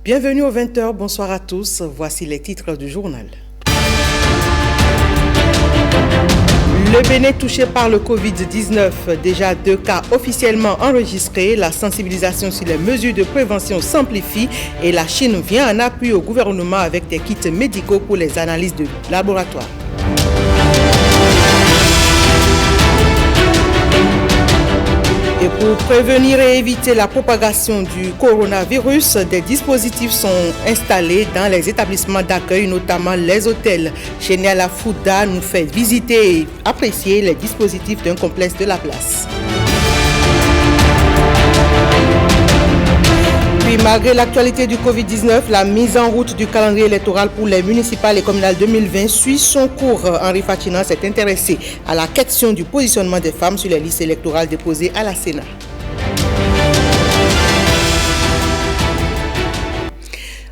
Bienvenue aux 20h, bonsoir à tous. Voici les titres du journal. Le Bénin touché par le Covid-19, déjà 2 cas officiellement enregistrés, la sensibilisation sur les mesures de prévention s'amplifie et la Chine vient en appui au gouvernement avec des kits médicaux pour les analyses de laboratoire. Et pour prévenir et éviter la propagation du coronavirus, des dispositifs sont installés dans les établissements d'accueil, notamment les hôtels. Cheniala Fouda nous fait visiter et apprécier les dispositifs d'un complexe de la place. Puis, malgré l'actualité du Covid-19, la mise en route du calendrier électoral pour les municipales et communales 2020 suit son cours. Henri Fatina s'est intéressé à la question du positionnement des femmes sur les listes électorales déposées à la Sénat.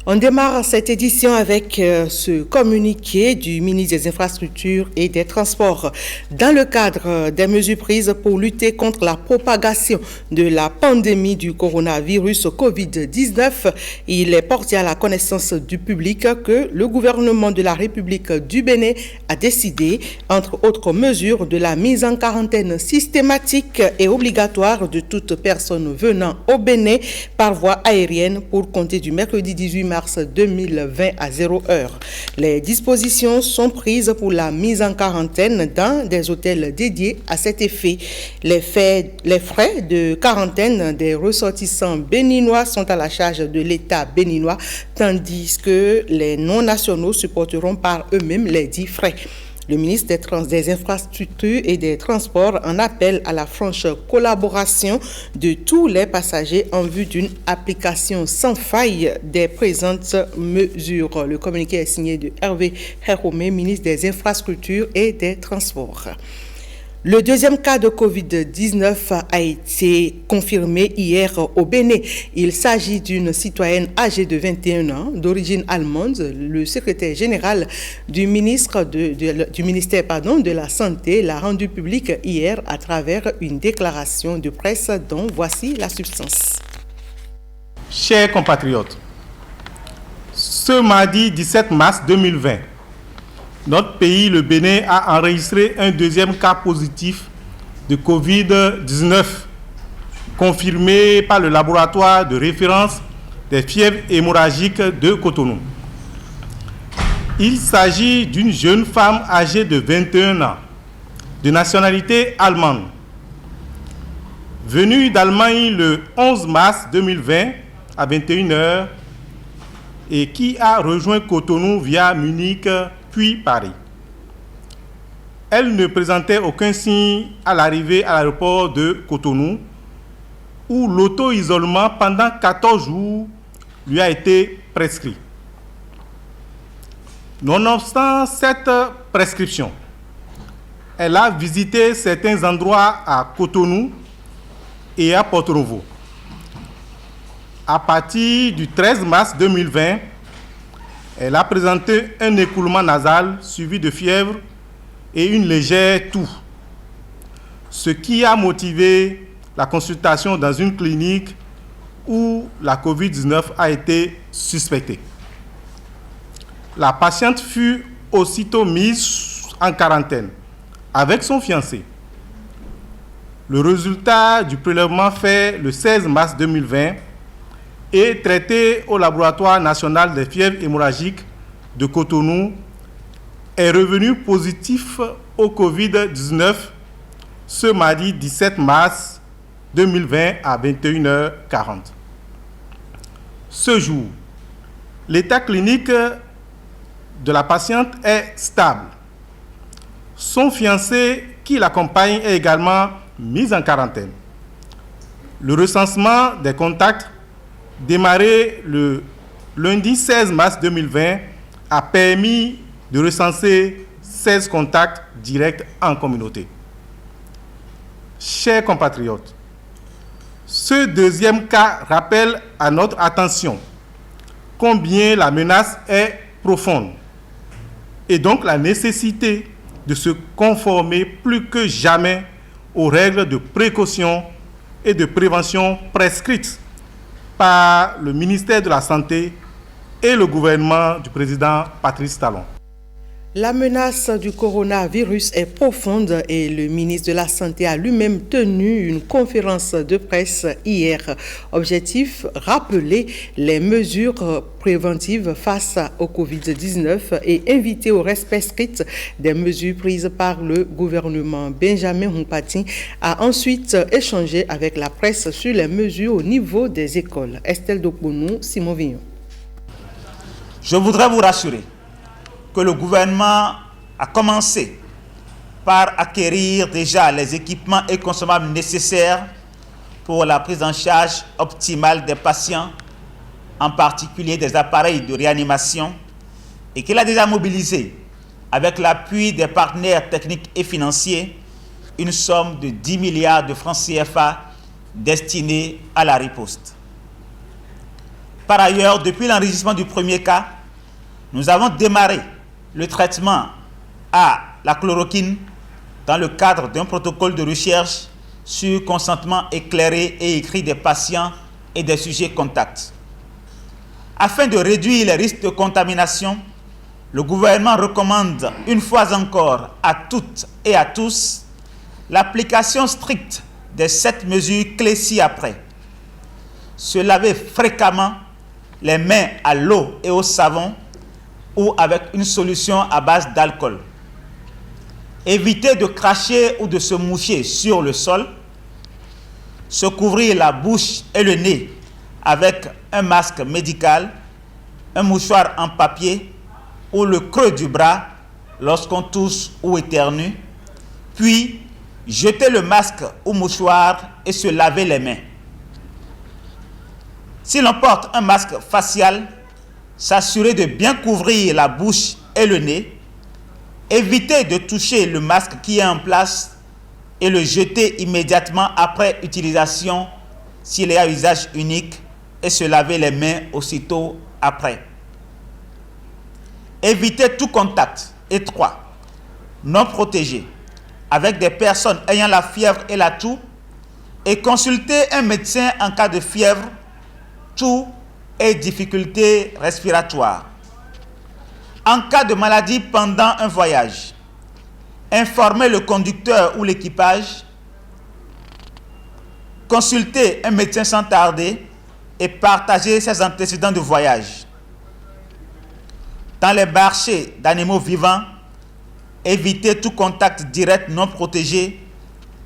On démarre cette édition avec ce communiqué du ministre des Infrastructures et des Transports. Dans le cadre des mesures prises pour lutter contre la propagation de la pandémie du coronavirus Covid-19, il est porté à la connaissance du public que le gouvernement de la République du Bénin a décidé, entre autres mesures, de la mise en quarantaine systématique et obligatoire de toute personne venant au Bénin par voie aérienne pour compter du mercredi 18 mars 2020 à 0h. Les dispositions sont prises pour la mise en quarantaine dans des hôtels dédiés à cet effet. Les frais de quarantaine des ressortissants béninois sont à la charge de l'État béninois, tandis que les non-nationaux supporteront par eux-mêmes les dits frais. Le ministre des Infrastructures et des Transports en appelle à la franche collaboration de tous les passagers en vue d'une application sans faille des présentes mesures. Le communiqué est signé de Hervé Heromé, ministre des Infrastructures et des Transports. Le deuxième cas de Covid-19 a été confirmé hier au Bénin. Il s'agit d'une citoyenne âgée de 21 ans, d'origine allemande. Le secrétaire général du ministère de la Santé l'a rendu public hier à travers une déclaration de presse dont voici la substance. Chers compatriotes, ce mardi 17 mars 2020, notre pays, le Bénin, a enregistré un deuxième cas positif de Covid-19, confirmé par le laboratoire de référence des fièvres hémorragiques de Cotonou. Il s'agit d'une jeune femme âgée de 21 ans, de nationalité allemande, venue d'Allemagne le 11 mars 2020 à 21h et qui a rejoint Cotonou via Munich puis Paris. Elle ne présentait aucun signe à l'arrivée à l'aéroport de Cotonou, où l'auto-isolement pendant 14 jours lui a été prescrit. Nonobstant cette prescription, elle a visité certains endroits à Cotonou et à Porto-Novo. À partir du 13 mars 2020, elle a présenté un écoulement nasal suivi de fièvre et une légère toux, ce qui a motivé la consultation dans une clinique où la COVID-19 a été suspectée. La patiente fut aussitôt mise en quarantaine avec son fiancé. Le résultat du prélèvement fait le 16 mars 2020 et traité au laboratoire national des fièvres hémorragiques de Cotonou est revenu positif au Covid-19 ce mardi 17 mars 2020 à 21h40. Ce jour, l'état clinique de la patiente est stable. Son fiancé qui l'accompagne est également mis en quarantaine. Le recensement des contacts démarré le lundi 16 mars 2020 a permis de recenser 16 contacts directs en communauté. Chers compatriotes, ce deuxième cas rappelle à notre attention combien la menace est profonde et donc la nécessité de se conformer plus que jamais aux règles de précaution et de prévention prescrites par le ministère de la Santé et le gouvernement du président Patrice Talon. La menace du coronavirus est profonde et le ministre de la Santé a lui-même tenu une conférence de presse hier. Objectif, rappeler les mesures préventives face au Covid-19 et inviter au respect strict des mesures prises par le gouvernement. Benjamin Humpati a ensuite échangé avec la presse sur les mesures au niveau des écoles. Estelle Dokbonou, Simon Vignon. Je voudrais vous rassurer que le gouvernement a commencé par acquérir déjà les équipements et consommables nécessaires pour la prise en charge optimale des patients, en particulier des appareils de réanimation, et qu'il a déjà mobilisé, avec l'appui des partenaires techniques et financiers, une somme de 10 milliards de francs CFA destinée à la riposte. Par ailleurs, depuis l'enregistrement du premier cas, nous avons démarré le traitement à la chloroquine dans le cadre d'un protocole de recherche sur consentement éclairé et écrit des patients et des sujets contacts. Afin de réduire les risques de contamination, le gouvernement recommande une fois encore à toutes et à tous l'application stricte des 7 mesures clés ci-après. Se laver fréquemment les mains à l'eau et au savon ou avec une solution à base d'alcool. Éviter de cracher ou de se moucher sur le sol. Se couvrir la bouche et le nez avec un masque médical, un mouchoir en papier ou le creux du bras lorsqu'on tousse ou éternue. Puis, jeter le masque ou mouchoir et se laver les mains. Si l'on porte un masque facial, s'assurer de bien couvrir la bouche et le nez, éviter de toucher le masque qui est en place et le jeter immédiatement après utilisation s'il est à usage unique et se laver les mains aussitôt après. Éviter tout contact étroit, non protégé, avec des personnes ayant la fièvre et la toux et consulter un médecin en cas de fièvre, toux et difficultés respiratoires. En cas de maladie pendant un voyage, informer le conducteur ou l'équipage, consulter un médecin sans tarder et partager ses antécédents de voyage. Dans les marchés d'animaux vivants, éviter tout contact direct non protégé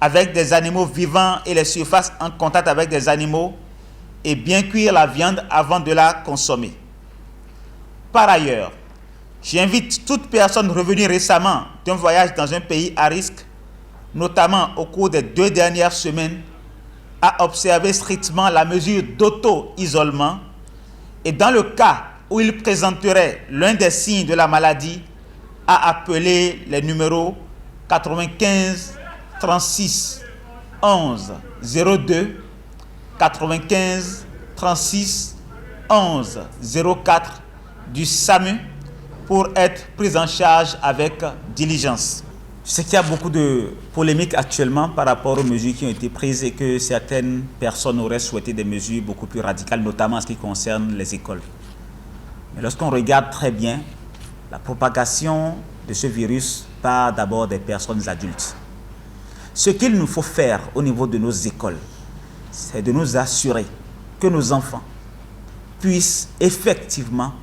avec des animaux vivants et les surfaces en contact avec des animaux et bien cuire la viande avant de la consommer. Par ailleurs, j'invite toute personne revenue récemment d'un voyage dans un pays à risque, notamment au cours des 2 dernières semaines, à observer strictement la mesure d'auto-isolement et dans le cas où il présenterait l'un des signes de la maladie, à appeler les numéros 95 36 11 02 95 36 11 04 du SAMU pour être pris en charge avec diligence. Je sais qu'il y a beaucoup de polémiques actuellement par rapport aux mesures qui ont été prises et que certaines personnes auraient souhaité des mesures beaucoup plus radicales, notamment en ce qui concerne les écoles. Mais lorsqu'on regarde très bien, la propagation de ce virus part d'abord des personnes adultes. Ce qu'il nous faut faire au niveau de nos écoles, c'est de nous assurer que nos enfants puissent effectivement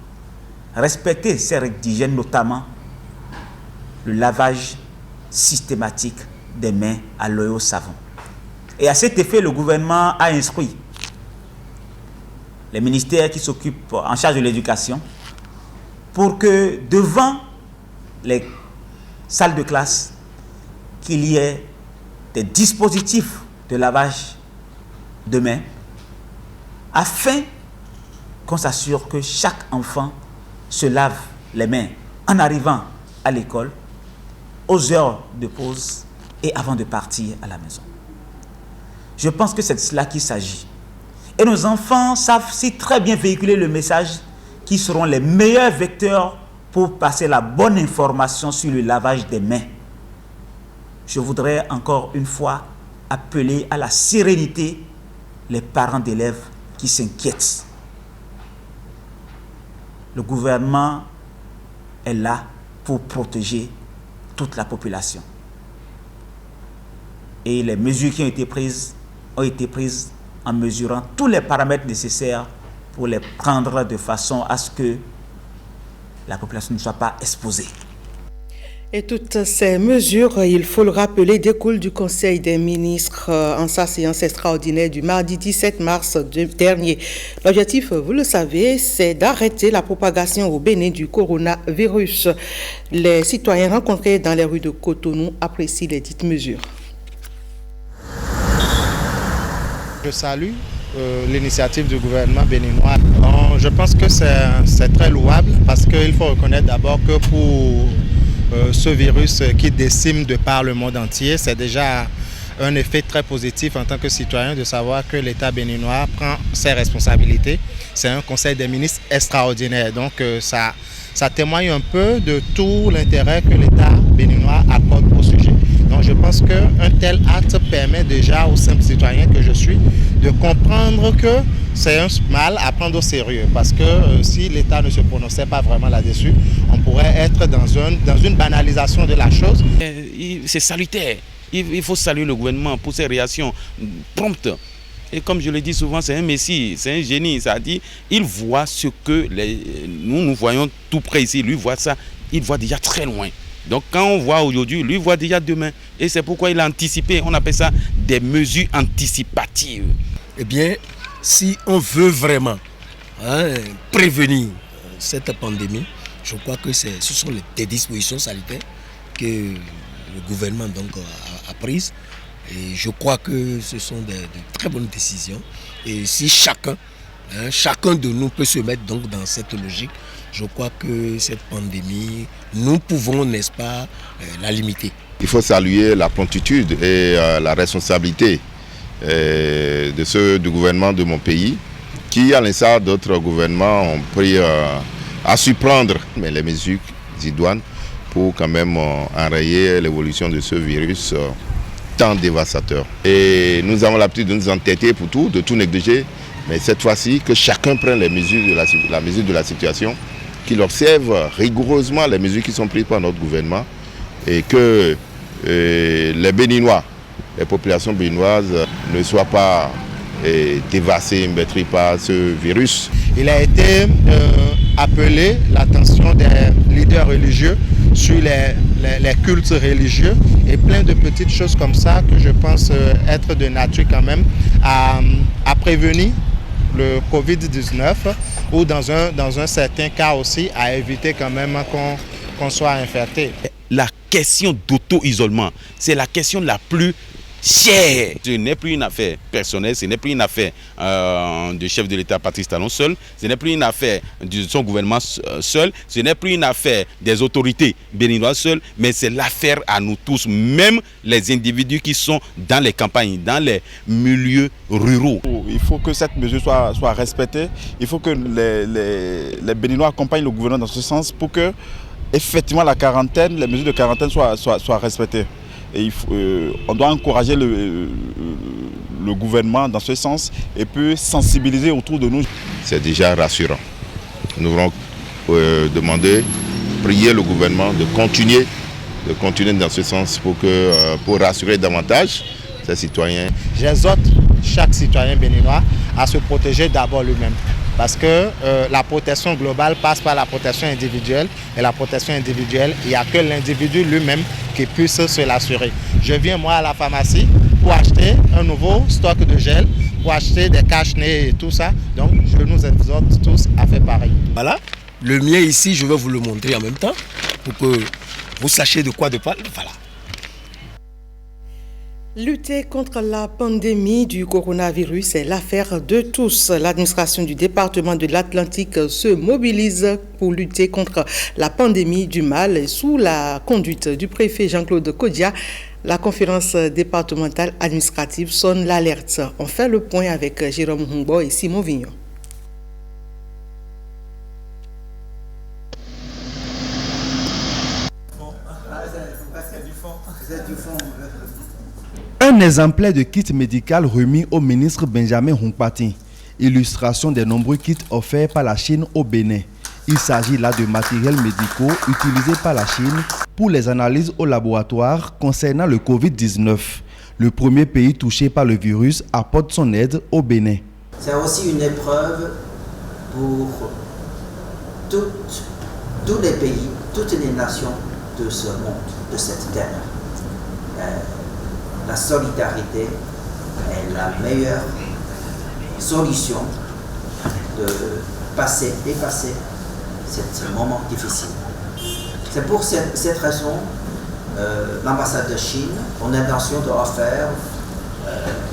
respecter ces règles d'hygiène, notamment le lavage systématique des mains à l'eau et au savon. Et à cet effet, le gouvernement a instruit les ministères qui s'occupent en charge de l'éducation pour que devant les salles de classe, qu'il y ait des dispositifs de lavage de mains afin qu'on s'assure que chaque enfant se lave les mains en arrivant à l'école, aux heures de pause et avant de partir à la maison. Je pense que c'est de cela qu'il s'agit. Et nos enfants savent si très bien véhiculer le message qui seront les meilleurs vecteurs pour passer la bonne information sur le lavage des mains. Je voudrais encore une fois appeler à la sérénité les parents d'élèves qui s'inquiètent. le gouvernement est là pour protéger toute la population. Et les mesures qui ont été prises en mesurant tous les paramètres nécessaires pour les prendre de façon à ce que la population ne soit pas exposée. Et toutes ces mesures, il faut le rappeler, découlent du Conseil des ministres en sa séance extraordinaire du mardi 17 mars dernier. L'objectif, vous le savez, c'est d'arrêter la propagation au Bénin du coronavirus. Les citoyens rencontrés dans les rues de Cotonou apprécient les dites mesures. Je salue l'initiative du gouvernement béninois. Je pense que c'est très louable parce qu'il faut reconnaître d'abord que pour ce virus qui décime de par le monde entier, c'est déjà un effet très positif en tant que citoyen de savoir que l'État béninois prend ses responsabilités. C'est un conseil des ministres extraordinaire, donc ça témoigne un peu de tout l'intérêt que l'État béninois accorde au sujet. Donc je pense qu'un tel acte permet déjà aux simples citoyens que je suis de comprendre que c'est un mal à prendre au sérieux. Parce que si l'État ne se prononçait pas vraiment là-dessus, on pourrait être dans une banalisation de la chose. C'est salutaire. Il faut saluer le gouvernement pour ses réactions promptes. Et comme je le dis souvent, c'est un messie, c'est un génie. Ça dit, il voit ce que nous voyons tout près ici. Lui voit ça, il voit déjà très loin. Donc quand on voit aujourd'hui, lui voit déjà demain. Et c'est pourquoi il a anticipé. On appelle ça des mesures anticipatives. Eh bien, si on veut vraiment prévenir cette pandémie, je crois que ce sont des dispositions sanitaires que le gouvernement a prises. Et je crois que ce sont de très bonnes décisions. Et si chacun de nous peut se mettre donc dans cette logique, je crois que cette pandémie, nous pouvons, n'est-ce pas, la limiter. Il faut saluer la promptitude et la responsabilité de ceux du gouvernement de mon pays, qui, à l'instar d'autres gouvernements, ont pris à su prendre les mesures idoines pour quand même enrayer l'évolution de ce virus tant dévastateur. Et nous avons l'habitude de nous entêter pour tout, de tout négliger, mais cette fois-ci, que chacun prenne la mesure de la situation, qu'il observe rigoureusement les mesures qui sont prises par notre gouvernement et que les Béninois, les populations béninoises ne soient pas dévastées, meurtries par ce virus. Il a été appelé l'attention des leaders religieux sur les cultes religieux et plein de petites choses comme ça que je pense être de nature quand même à prévenir le Covid-19 ou dans un certain cas aussi à éviter quand même qu'on soit infecté. La question d'auto-isolement, c'est la question la plus chère. Ce n'est plus une affaire personnelle, ce n'est plus une affaire du chef de l'État Patrice Talon seul, ce n'est plus une affaire de son gouvernement seul, ce n'est plus une affaire des autorités béninoises seules, mais c'est l'affaire à nous tous, même les individus qui sont dans les campagnes, dans les milieux ruraux. Il faut que cette mesure soit respectée, il faut que les Béninois accompagnent le gouvernement dans ce sens pour que effectivement les mesures de quarantaine soient respectées. Et on doit encourager le gouvernement dans ce sens et puis sensibiliser autour de nous. C'est déjà rassurant. Nous allons prier le gouvernement de continuer dans ce sens pour rassurer davantage ses citoyens. J'exhorte chaque citoyen béninois à se protéger d'abord lui-même. Parce que la protection globale passe par la protection individuelle. Et la protection individuelle, il n'y a que l'individu lui-même qui puisse se l'assurer. Je viens moi à la pharmacie pour acheter un nouveau stock de gel, pour acheter des cache-nez et tout ça. Donc je nous exhorte tous à faire pareil. Voilà, le mien ici, je vais vous le montrer en même temps pour que vous sachiez de quoi de parler. Voilà. Lutter contre la pandémie du coronavirus est l'affaire de tous. L'administration du département de l'Atlantique se mobilise pour lutter contre la pandémie du mal sous la conduite du préfet Jean-Claude Kodia. La conférence départementale administrative sonne l'alerte. On fait le point avec Jérôme Humbo et Simon Vignon. Un exemplaire de kit médical remis au ministre Benjamin Hunkpati. Illustration des nombreux kits offerts par la Chine au Bénin. Il s'agit là de matériels médicaux utilisés par la Chine pour les analyses au laboratoire concernant le Covid-19. Le premier pays touché par le virus apporte son aide au Bénin. C'est aussi une épreuve pour tous les pays, toutes les nations de ce monde, de cette terre. La solidarité est la meilleure solution de dépasser ce moment difficile. C'est pour cette raison l'ambassade de Chine a l'intention d'offrir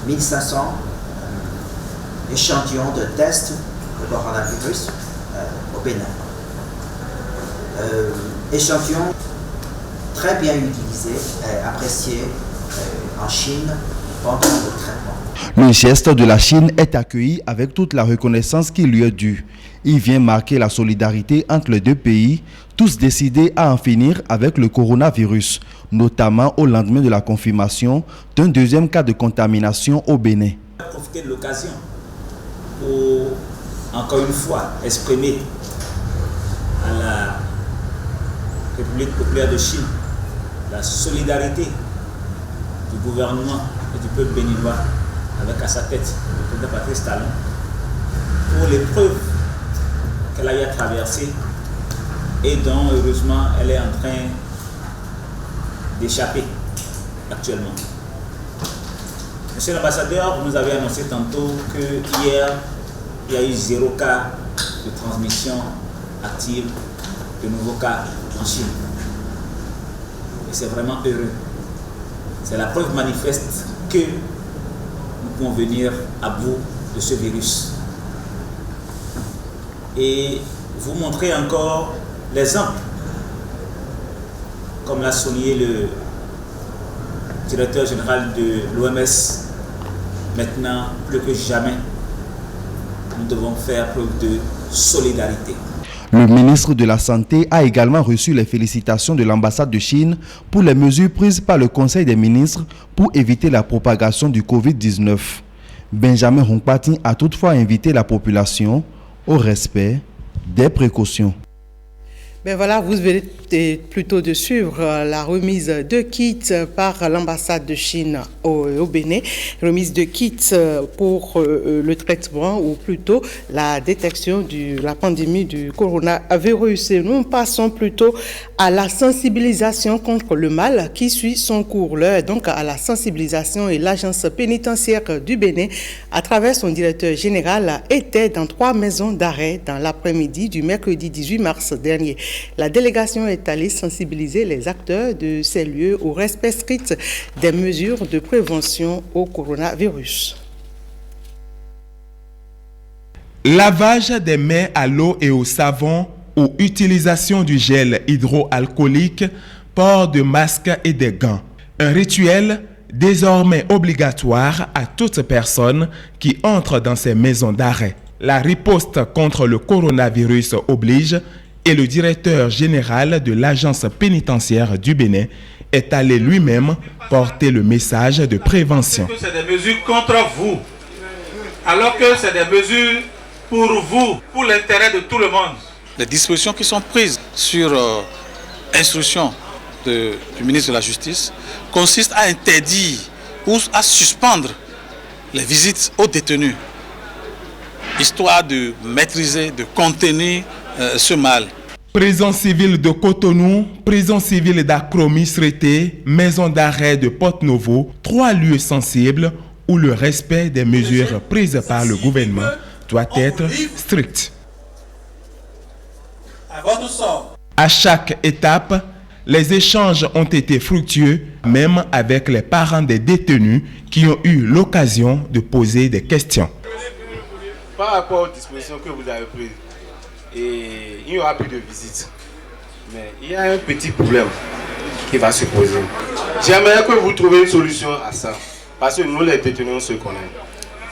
1500 échantillons de tests de coronavirus au Bénin. Échantillons très bien utilisés et appréciés en Chine pendant le traitement. Le geste de la Chine est accueilli avec toute la reconnaissance qui lui est due. Il vient marquer la solidarité entre les deux pays, tous décidés à en finir avec le coronavirus, notamment au lendemain de la confirmation d'un deuxième cas de contamination au Bénin. Profiter de l'occasion pour encore une fois exprimer à la République populaire de Chine la solidarité du gouvernement et du peuple béninois avec à sa tête le président Patrice Talon pour l'épreuve qu'elle a eu à traverser et dont heureusement elle est en train d'échapper actuellement. Monsieur l'ambassadeur, vous nous avez annoncé tantôt que hier il y a eu 0 cas de transmission active de nouveaux cas en Chine. Et c'est vraiment heureux. C'est la preuve manifeste que nous pouvons venir à bout de ce virus. Et vous montrer encore l'exemple, comme l'a souligné le directeur général de l'OMS. Maintenant, plus que jamais, nous devons faire preuve de solidarité. Le ministre de la Santé a également reçu les félicitations de l'ambassade de Chine pour les mesures prises par le Conseil des ministres pour éviter la propagation du Covid-19. Benjamin Hongpatin a toutefois invité la population au respect des précautions. Ben voilà, vous venez plutôt de suivre la remise de kits par l'ambassade de Chine au Bénin. Remise de kits pour le traitement ou plutôt la détection de la pandémie du coronavirus. Et nous passons plutôt à la sensibilisation contre le mal qui suit son cours. L'heure donc à la sensibilisation et l'agence pénitentiaire du Bénin, à travers son directeur général, était dans 3 maisons d'arrêt dans l'après-midi du mercredi 18 mars dernier. La délégation est allée sensibiliser les acteurs de ces lieux au respect strict des mesures de prévention au coronavirus. Lavage des mains à l'eau et au savon ou utilisation du gel hydroalcoolique, port de masques et des gants. Un rituel désormais obligatoire à toute personne qui entre dans ces maisons d'arrêt. La riposte contre le coronavirus oblige et le directeur général de l'agence pénitentiaire du Bénin est allé lui-même porter le message de prévention. C'est des mesures contre vous, alors que c'est des mesures pour vous, pour l'intérêt de tout le monde. Les dispositions qui sont prises sur instruction du ministre de la Justice consistent à interdire ou à suspendre les visites aux détenus, histoire de maîtriser, de contenir ce mal. Prison civile de Cotonou, prison civile d'Akromi-Srété, maison d'arrêt de Porte-Novo, 3 lieux sensibles où le respect des mesures prises par le gouvernement doit être strict. À chaque étape, les échanges ont été fructueux, même avec les parents des détenus qui ont eu l'occasion de poser des questions. Par rapport aux dispositions que vous avez prises, il n'y aura plus de visites. Mais il y a un petit problème qui va se poser. J'aimerais que vous trouviez une solution à ça. Parce que nous, les détenus, on se connaît.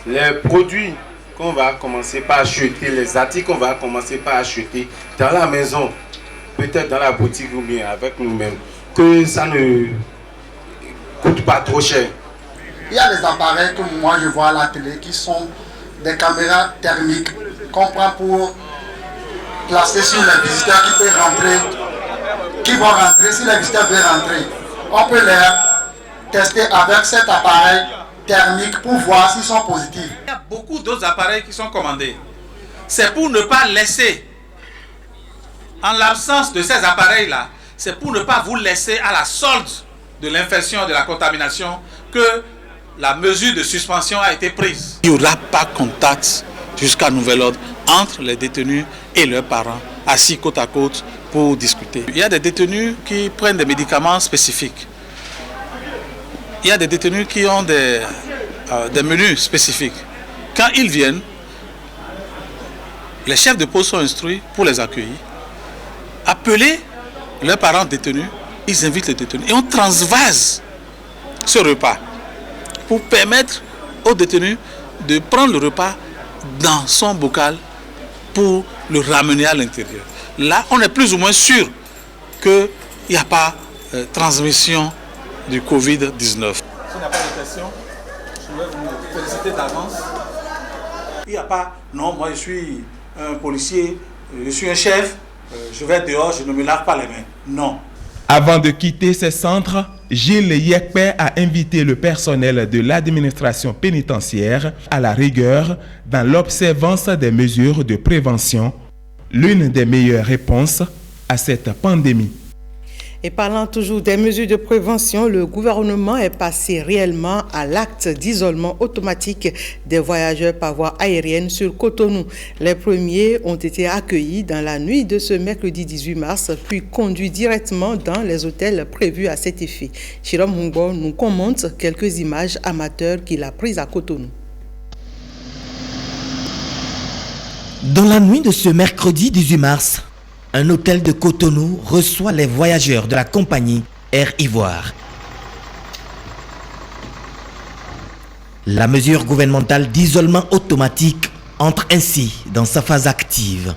Les produits qu'on va commencer par acheter, les articles qu'on va commencer par acheter dans la maison, peut-être dans la boutique ou bien avec nous-mêmes, que ça ne coûte pas trop cher. Il y a des appareils que moi je vois à la télé qui sont des caméras thermiques qu'on prend pour placé sur les visiteurs qui peuvent rentrer, qui vont rentrer. Si les visiteurs veulent rentrer, on peut les tester avec cet appareil thermique pour voir s'ils sont positifs. Il y a beaucoup d'autres appareils qui sont commandés. C'est pour ne pas laisser, en l'absence de ces appareils-là, c'est pour ne pas vous laisser à la solde de l'infection, de la contamination, que la mesure de suspension a été prise. Il n'y aura pas contact jusqu'à nouvel ordre entre les détenus et leurs parents, assis côte à côte pour discuter. Il y a des détenus qui prennent des médicaments spécifiques. Il y a des détenus qui ont des menus spécifiques. Quand ils viennent, les chefs de poste sont instruits pour les accueillir, appeler leurs parents détenus, ils invitent les détenus et on transvase ce repas pour permettre aux détenus de prendre le repas dans son bocal pour le ramener à l'intérieur. Là, on est plus ou moins sûr qu'il n'y a pas transmission du Covid-19. S'il n'y a pas de questions, je vais vous féliciter d'avance. Il n'y a pas, non, moi je suis un policier, je suis un chef, je vais dehors, je ne me lave pas les mains. Non. Avant de quitter ces centres, Gilles Yekpe a invité le personnel de l'administration pénitentiaire à la rigueur dans l'observance des mesures de prévention, l'une des meilleures réponses à cette pandémie. Et parlant toujours des mesures de prévention, le gouvernement est passé réellement à l'acte d'isolement automatique des voyageurs par voie aérienne sur Cotonou. Les premiers ont été accueillis dans la nuit de ce mercredi 18 mars, puis conduits directement dans les hôtels prévus à cet effet. Chirom Hungbo nous commente quelques images amateurs qu'il a prises à Cotonou. Dans la nuit de ce mercredi 18 mars, un hôtel de Cotonou reçoit les voyageurs de la compagnie Air Ivoire. La mesure gouvernementale d'isolement automatique entre ainsi dans sa phase active.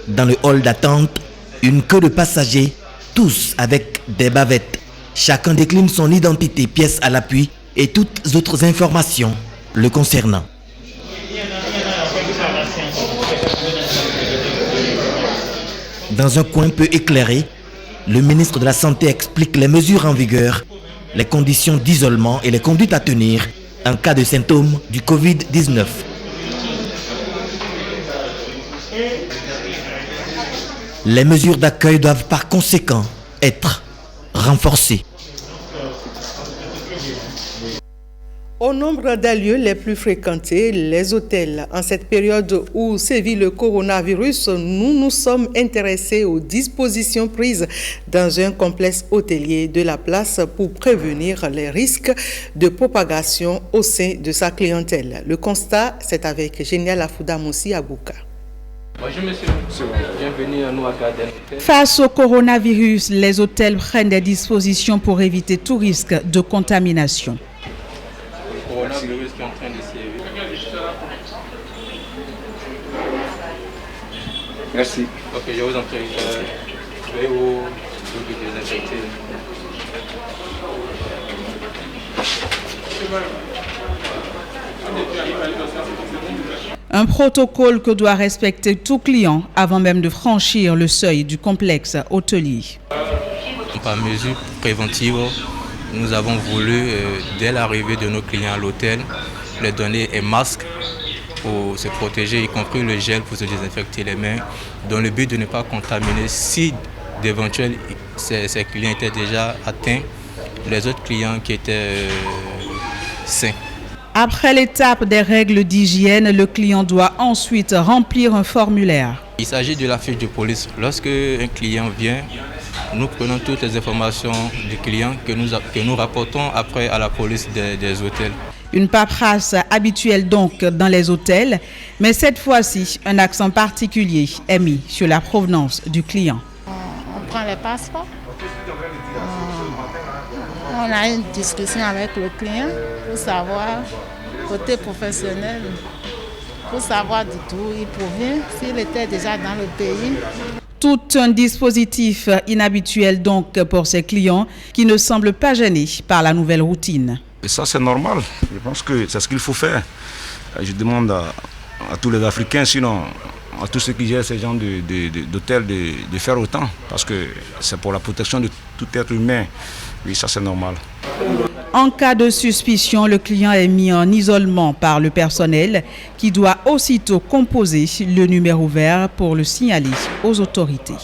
Dans le hall d'attente, une queue de passagers, tous avec des bavettes. Chacun décline son identité, pièce à l'appui et toutes autres informations le concernant. Dans un coin peu éclairé, le ministre de la Santé explique les mesures en vigueur, les conditions d'isolement et les conduites à tenir en cas de symptômes du Covid-19. Les mesures d'accueil doivent par conséquent être renforcées. Au nombre des lieux les plus fréquentés, les hôtels. En cette période où sévit le coronavirus, nous nous sommes intéressés aux dispositions prises dans un complexe hôtelier de la place pour prévenir les risques de propagation au sein de sa clientèle. Le constat, c'est avec Génial Afouda Moussi Abouka. Bonjour monsieur, bienvenue à Noua Garden. Face au coronavirus, les hôtels prennent des dispositions pour éviter tout risque de contamination. Coronavirus qui est en train de sévir. Merci. Ok, je vous en prie. Je vais vous désinfecter. Un protocole que doit respecter tout client avant même de franchir le seuil du complexe hôtelier. Par mesure préventive, nous avons voulu, dès l'arrivée de nos clients à l'hôtel, leur donner un masque pour se protéger, y compris le gel pour se désinfecter les mains, dans le but de ne pas contaminer. Si d'éventuels ces clients étaient déjà atteints, les autres clients qui étaient sains. Après l'étape des règles d'hygiène, le client doit ensuite remplir un formulaire. Il s'agit de la fiche de police. Lorsque un client vient, nous prenons toutes les informations du client que nous rapportons après à la police des hôtels. Une paperasse habituelle donc dans les hôtels, mais cette fois-ci, un accent particulier est mis sur la provenance du client. On prend les passeports, on a une discussion avec le client pour savoir, côté professionnel, pour savoir d'où il provient, s'il était déjà dans le pays. Tout un dispositif inhabituel donc pour ces clients qui ne semblent pas gênés par la nouvelle routine. Et ça c'est normal, je pense que c'est ce qu'il faut faire. Je demande à tous les Africains, sinon à tous ceux qui gèrent ces genres d'hôtels de faire autant, parce que c'est pour la protection de tout être humain. Oui, ça c'est normal. En cas de suspicion, le client est mis en isolement par le personnel qui doit aussitôt composer le numéro vert pour le signaler aux autorités.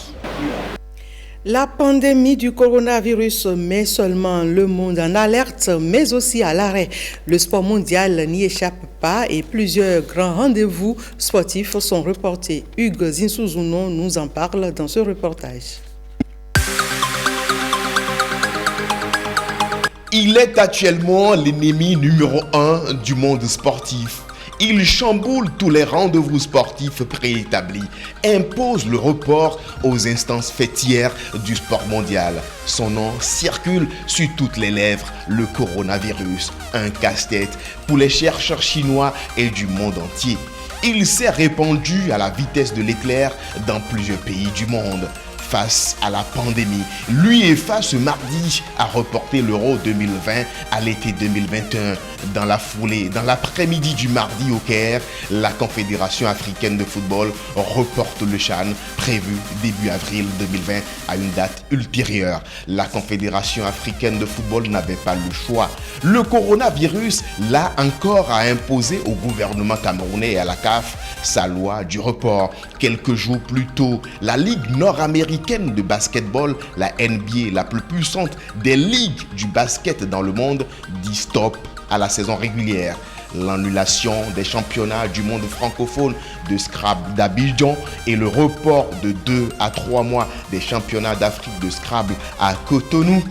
La pandémie du coronavirus met seulement le monde en alerte, mais aussi à l'arrêt. Le sport mondial n'y échappe pas et plusieurs grands rendez-vous sportifs sont reportés. Hugues Zinsouzuno nous en parle dans ce reportage. Il est actuellement l'ennemi numéro 1 du monde sportif. Il chamboule tous les rendez-vous sportifs préétablis, impose le report aux instances fêtières du sport mondial. Son nom circule sur toutes les lèvres, le coronavirus, un casse-tête pour les chercheurs chinois et du monde entier. Il s'est répandu à la vitesse de l'éclair dans plusieurs pays du monde. Face à la pandémie, l'UEFA ce mardi a reporté l'Euro 2020 à l'été 2021. Dans la foulée, dans l'après-midi du mardi au Caire, la Confédération africaine de football reporte le CHAN prévu début avril 2020 à une date ultérieure. La Confédération africaine de football n'avait pas le choix. Le coronavirus l'a encore à imposer au gouvernement camerounais et à la CAF sa loi du report. Quelques jours plus tôt, la Ligue nord-américaine de basketball, la NBA, la plus puissante des ligues du basket dans le monde, dit stop à la saison régulière. L'annulation des championnats du monde francophone de Scrabble d'Abidjan et le report de 2 à 3 mois des championnats d'Afrique de Scrabble à Cotonou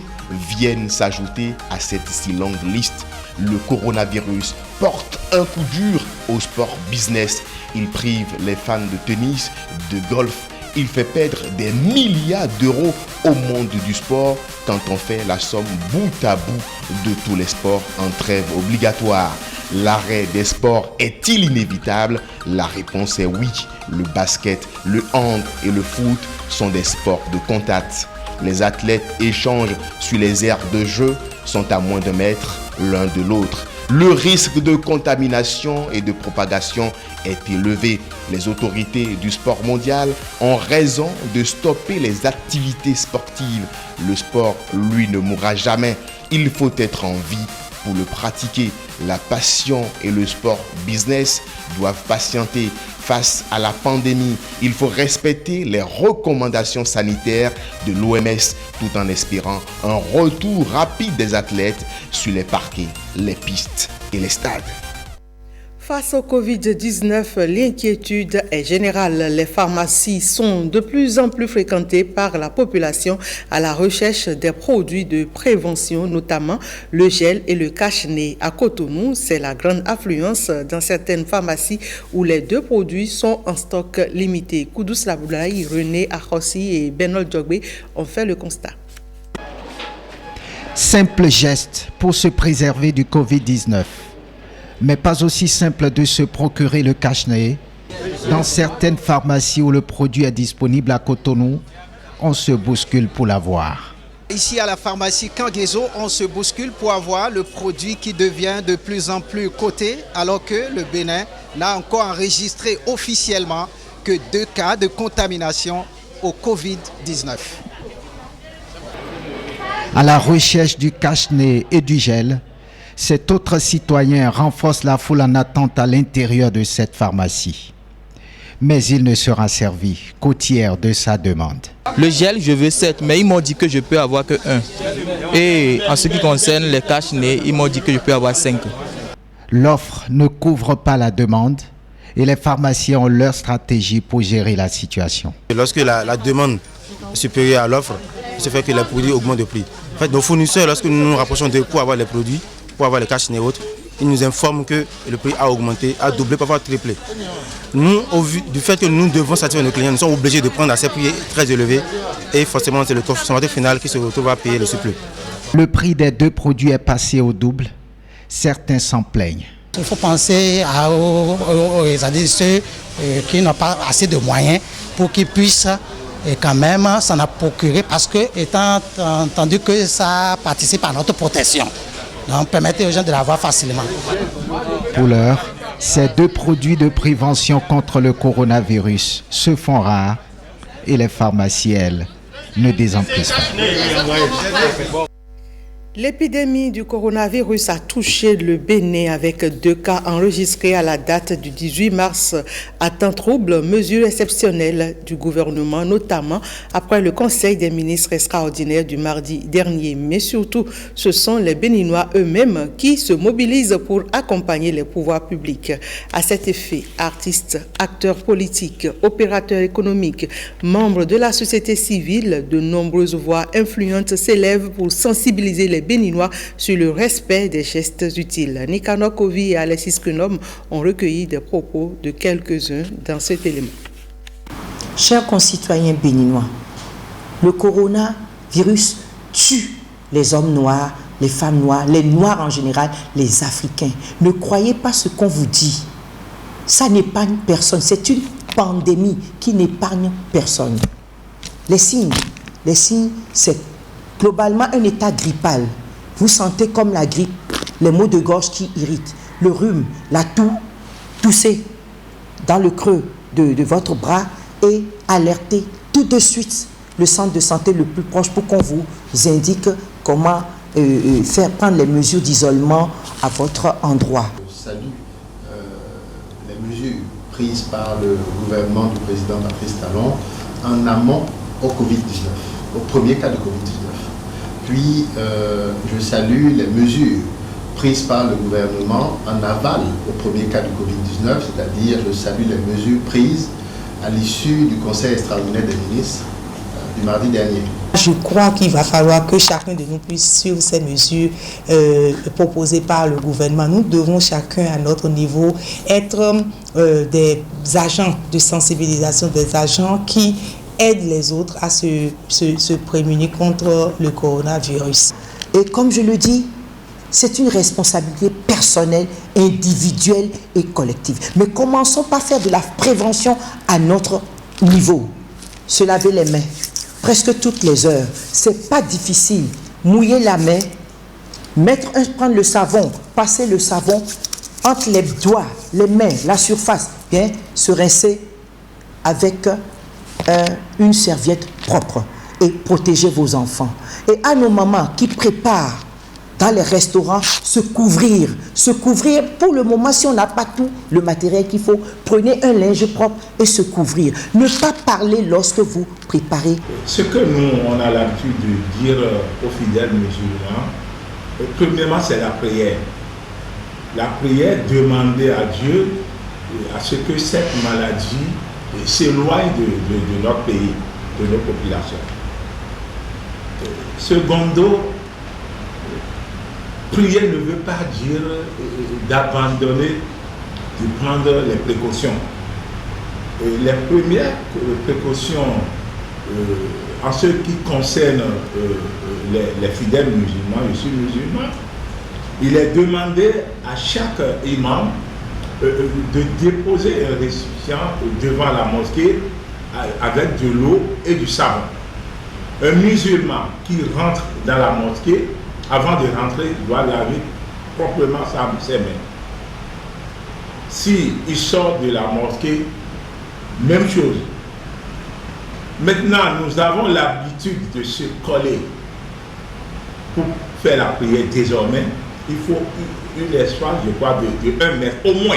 viennent s'ajouter à cette si longue liste. Le coronavirus porte un coup dur au sport business. Il prive les fans de tennis, de golf. Il fait perdre des milliards d'euros au monde du sport quand on fait la somme bout à bout de tous les sports en trêve obligatoire. L'arrêt des sports est-il inévitable? La réponse est oui. Le basket, le hand et le foot sont des sports de contact. Les athlètes échangent sur les aires de jeu, sont à moins de mètres l'un de l'autre. Le risque de contamination et de propagation est élevé. Les autorités du sport mondial ont raison de stopper les activités sportives. Le sport, lui, ne mourra jamais. Il faut être en vie pour le pratiquer. La passion et le sport business doivent patienter. Face à la pandémie, il faut respecter les recommandations sanitaires de l'OMS tout en espérant un retour rapide des athlètes sur les parquets, les pistes et les stades. Face au Covid-19, l'inquiétude est générale. Les pharmacies sont de plus en plus fréquentées par la population à la recherche des produits de prévention, notamment le gel et le cache-nez. À Cotonou, c'est la grande affluence dans certaines pharmacies où les deux produits sont en stock limité. Koudous Laboulaye, René Akossi et Benol Djogbe ont fait le constat. Simple geste pour se préserver du Covid-19. Mais pas aussi simple de se procurer le cache-nez. Dans certaines pharmacies où le produit est disponible à Cotonou, on se bouscule pour l'avoir. Ici à la pharmacie Kangezo, on se bouscule pour avoir le produit qui devient de plus en plus coté, alors que le Bénin n'a encore enregistré officiellement que 2 cas de contamination au Covid-19. À la recherche du cache-nez et du gel, cet autre citoyen renforce la foule en attente à l'intérieur de cette pharmacie. Mais il ne sera servi qu'au tiers de sa demande. Le gel, je veux 7, mais ils m'ont dit que je peux avoir que 1. Et en ce qui concerne les cache-nez, ils m'ont dit que je peux avoir 5. L'offre ne couvre pas la demande et les pharmaciens ont leur stratégie pour gérer la situation. Lorsque la demande est supérieure à l'offre, ça fait que les produits augmentent de prix. En fait, nos fournisseurs, lorsque nous nous rapprochons d'eux pour avoir les produits, pour avoir les cache-nez et autres, ils nous informent que le prix a augmenté, a doublé, parfois triplé. Nous, au vu du fait que nous devons satisfaire nos clients, nous sommes obligés de prendre à ces prix très élevés et forcément c'est le consommateur final qui se retrouve à payer le surplus. Le prix des deux produits est passé au double. Certains s'en plaignent. Il faut penser aux adultes qui n'ont pas assez de moyens pour qu'ils puissent quand même s'en procurer parce que, étant entendu que ça participe à notre protection. Donc, permettez aux gens de l'avoir facilement. Pour l'heure, Ces 2 produits de prévention contre le coronavirus se font rares et les pharmacies, elles, ne désemplissent pas. L'épidémie du coronavirus a touché le Bénin avec 2 cas enregistrés à la date du 18 mars à temps trouble, mesure exceptionnelle du gouvernement, notamment après le Conseil des ministres extraordinaire du mardi dernier. Mais surtout, ce sont les Béninois eux-mêmes qui se mobilisent pour accompagner les pouvoirs publics. À cet effet, artistes, acteurs politiques, opérateurs économiques, membres de la société civile, de nombreuses voix influentes s'élèvent pour sensibiliser les Béninois sur le respect des gestes utiles. Nicanor Kovi et Alexis Kunom ont recueilli des propos de quelques-uns dans cet élément. Chers concitoyens béninois, le coronavirus tue les hommes noirs, les femmes noires, les noirs en général, les Africains. Ne croyez pas ce qu'on vous dit. Ça n'épargne personne. C'est une pandémie qui n'épargne personne. Les signes, c'est globalement un état grippal. Vous sentez comme la grippe, les maux de gorge qui irritent, le rhume, la toux, tousser dans le creux de votre bras et alerter tout de suite le centre de santé le plus proche pour qu'on vous indique comment prendre les mesures d'isolement à votre endroit. Je salue les mesures prises par le gouvernement du président Patrice Talon en amont au Covid-19, au premier cas de Covid-19. Puis, je salue les mesures prises par le gouvernement en aval au premier cas du Covid-19, c'est-à-dire je salue les mesures prises à l'issue du Conseil extraordinaire des ministres du mardi dernier. Je crois qu'il va falloir que chacun de nous puisse suivre ces mesures proposées par le gouvernement. Nous devons chacun à notre niveau être des agents de sensibilisation, des agents qui aide les autres à se prémunir contre le coronavirus. Et comme je le dis, c'est une responsabilité personnelle, individuelle et collective. Mais commençons par faire de la prévention à notre niveau. Se laver les mains, presque toutes les heures. C'est pas difficile. Mouiller la main, prendre le savon, passer le savon entre les doigts, les mains, la surface, bien, se rincer avec une serviette propre et protéger vos enfants. Et à nos mamans qui préparent dans les restaurants, se couvrir. Pour le moment, si on n'a pas tout le matériel qu'il faut, prenez un linge propre et se couvrir. Ne pas parler lorsque vous préparez. Ce que nous, on a l'habitude de dire aux fidèles musulmans, premièrement, c'est la prière. La prière, demander à Dieu à ce que cette maladie s'éloigne de notre pays, de nos populations. Secondo, prier ne veut pas dire d'abandonner, de prendre les précautions. Les premières précautions en ce qui concerne les fidèles musulmans, je suis musulman, il est demandé à chaque imam de déposer un récipient devant la mosquée avec de l'eau et du savon. Un musulman qui rentre dans la mosquée, avant de rentrer, doit laver proprement ses mains. S'il sort de la mosquée, même chose. Maintenant, nous avons l'habitude de se coller pour faire la prière désormais. Il faut une espace, je crois, de 1 mètre au moins.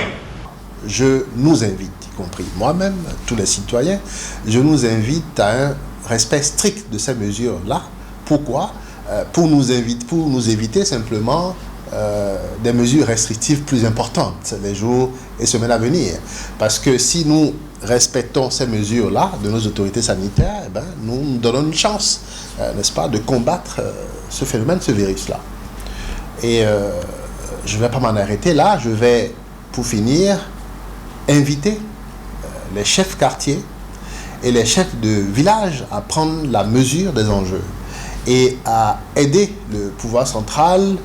Je nous invite, y compris moi-même, tous les citoyens, je nous invite à un respect strict de ces mesures-là. Pourquoi ? Pour nous éviter simplement des mesures restrictives plus importantes les jours et semaines à venir. Parce que si nous respectons ces mesures-là de nos autorités sanitaires, nous nous donnons une chance, n'est-ce pas, de combattre ce phénomène, ce virus-là. Et je ne vais pas m'en arrêter là, je vais, pour finir, inviter les chefs quartiers et les chefs de village à prendre la mesure des enjeux et à aider le pouvoir central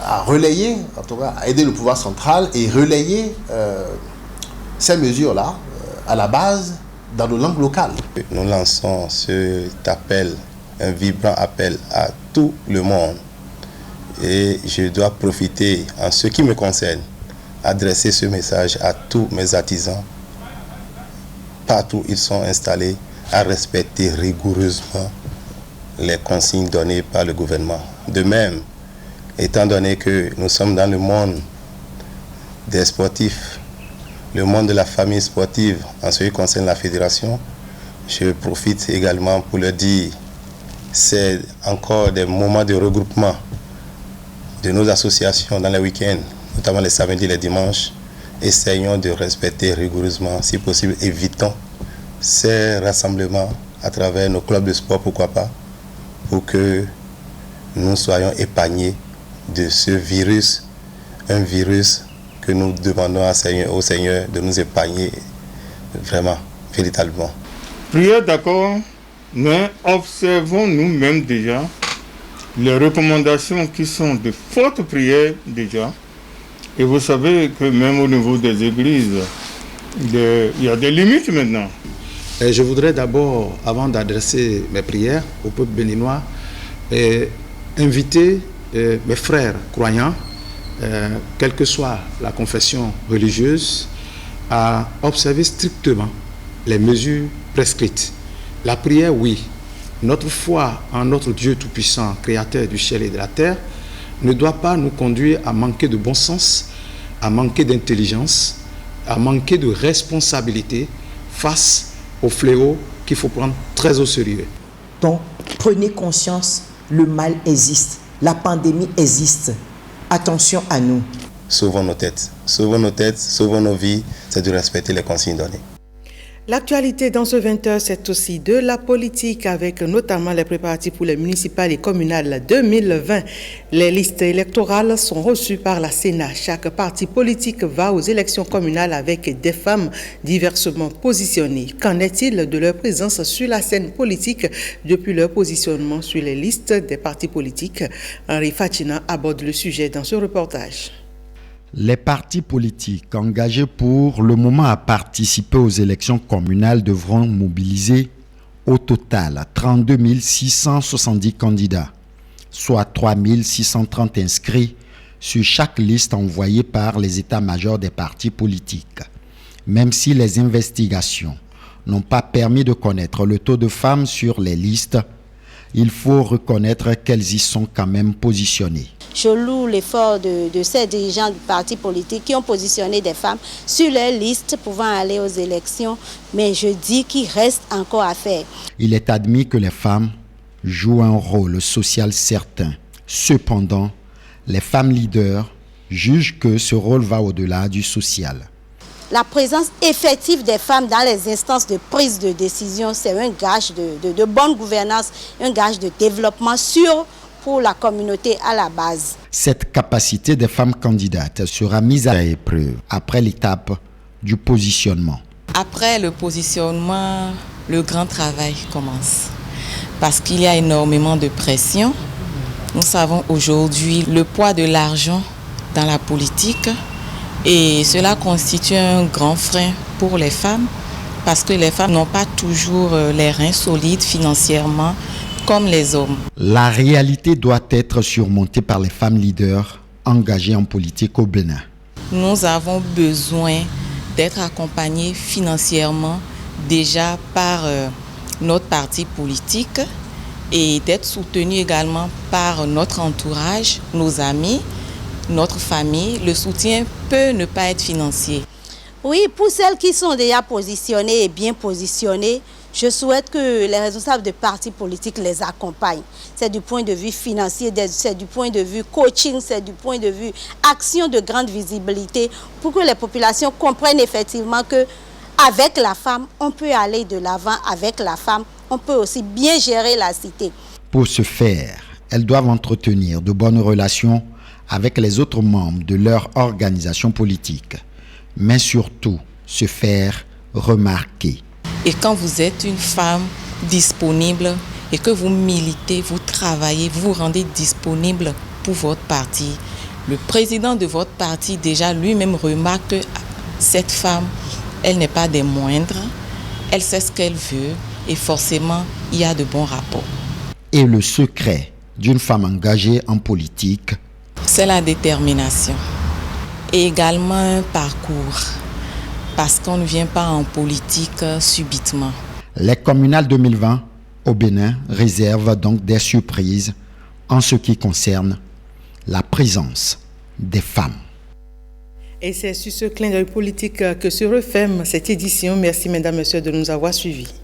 à relayer, en tout cas, à aider le pouvoir central et relayer ces mesures-là à la base dans nos langues locales. Nous lançons cet appel, un vibrant appel à tout le monde. Et je dois profiter, en ce qui me concerne, adresser ce message à tous mes artisans, partout où ils sont installés, à respecter rigoureusement les consignes données par le gouvernement. De même, étant donné que nous sommes dans le monde des sportifs, le monde de la famille sportive en ce qui concerne la fédération, je profite également pour le dire, c'est encore des moments de regroupement de nos associations dans les week-ends, notamment les samedis et les dimanches. Essayons de respecter rigoureusement, si possible, évitons ces rassemblements à travers nos clubs de sport, pourquoi pas, pour que nous soyons épargnés de ce virus, un virus que nous demandons au Seigneur de nous épargner vraiment, véritablement. Prière, d'accord, mais observons nous-mêmes déjà les recommandations qui sont de fortes prières déjà. Et vous savez que même au niveau des églises, il y a des limites maintenant. Et je voudrais d'abord, avant d'adresser mes prières au peuple béninois, inviter mes frères croyants, quelle que soit la confession religieuse, à observer strictement les mesures prescrites. La prière, oui. Notre foi en notre Dieu Tout-Puissant, Créateur du ciel et de la terre, ne doit pas nous conduire à manquer de bon sens, à manquer d'intelligence, à manquer de responsabilité face au fléau qu'il faut prendre très au sérieux. Donc, prenez conscience, le mal existe, la pandémie existe. Attention à nous. Sauvons nos têtes, sauvons nos vies, c'est de respecter les consignes données. L'actualité dans ce 20h, c'est aussi de la politique avec notamment les préparatifs pour les municipales et communales 2020. Les listes électorales sont reçues par la Sénat. Chaque parti politique va aux élections communales avec des femmes diversement positionnées. Qu'en est-il de leur présence sur la scène politique depuis leur positionnement sur les listes des partis politiques? Henri Fatina aborde le sujet dans ce reportage. Les partis politiques engagés pour le moment à participer aux élections communales devront mobiliser au total 32 670 candidats, soit 3 630 inscrits sur chaque liste envoyée par les états-majors des partis politiques. Même si les investigations n'ont pas permis de connaître le taux de femmes sur les listes, il faut reconnaître qu'elles y sont quand même positionnées. Je loue l'effort de ces dirigeants du parti politique qui ont positionné des femmes sur les listes pouvant aller aux élections, mais je dis qu'il reste encore à faire. Il est admis que les femmes jouent un rôle social certain. Cependant, les femmes leaders jugent que ce rôle va au-delà du social. La présence effective des femmes dans les instances de prise de décision, c'est un gage de bonne gouvernance, un gage de développement sûr pour la communauté à la base. Cette capacité des femmes candidates sera mise à épreuve après l'étape du positionnement. Après le positionnement, le grand travail commence parce qu'il y a énormément de pression. Nous savons aujourd'hui le poids de l'argent dans la politique et cela constitue un grand frein pour les femmes parce que les femmes n'ont pas toujours les reins solides financièrement comme les hommes. La réalité doit être surmontée par les femmes leaders engagées en politique au Bénin. Nous avons besoin d'être accompagnés financièrement déjà par notre parti politique et d'être soutenus également par notre entourage, nos amis, notre famille. Le soutien peut ne pas être financier. Oui, pour celles qui sont déjà positionnées et bien positionnées, je souhaite que les responsables de partis politiques les accompagnent. C'est du point de vue financier, c'est du point de vue coaching, c'est du point de vue action de grande visibilité pour que les populations comprennent effectivement qu'avec la femme, on peut aller de l'avant. Avec la femme, on peut aussi bien gérer la cité. Pour ce faire, elles doivent entretenir de bonnes relations avec les autres membres de leur organisation politique, mais surtout se faire remarquer. Et quand vous êtes une femme disponible et que vous militez, vous travaillez, vous vous rendez disponible pour votre parti, le président de votre parti déjà lui-même remarque que cette femme, elle n'est pas des moindres, elle sait ce qu'elle veut et forcément, il y a de bons rapports. Et le secret d'une femme engagée en politique? C'est la détermination. et également un parcours, parce qu'on ne vient pas en politique subitement. Les communales 2020 au Bénin réservent donc des surprises en ce qui concerne la présence des femmes. Et c'est sur ce clin d'œil politique que se referme cette édition. Merci mesdames, messieurs de nous avoir suivis.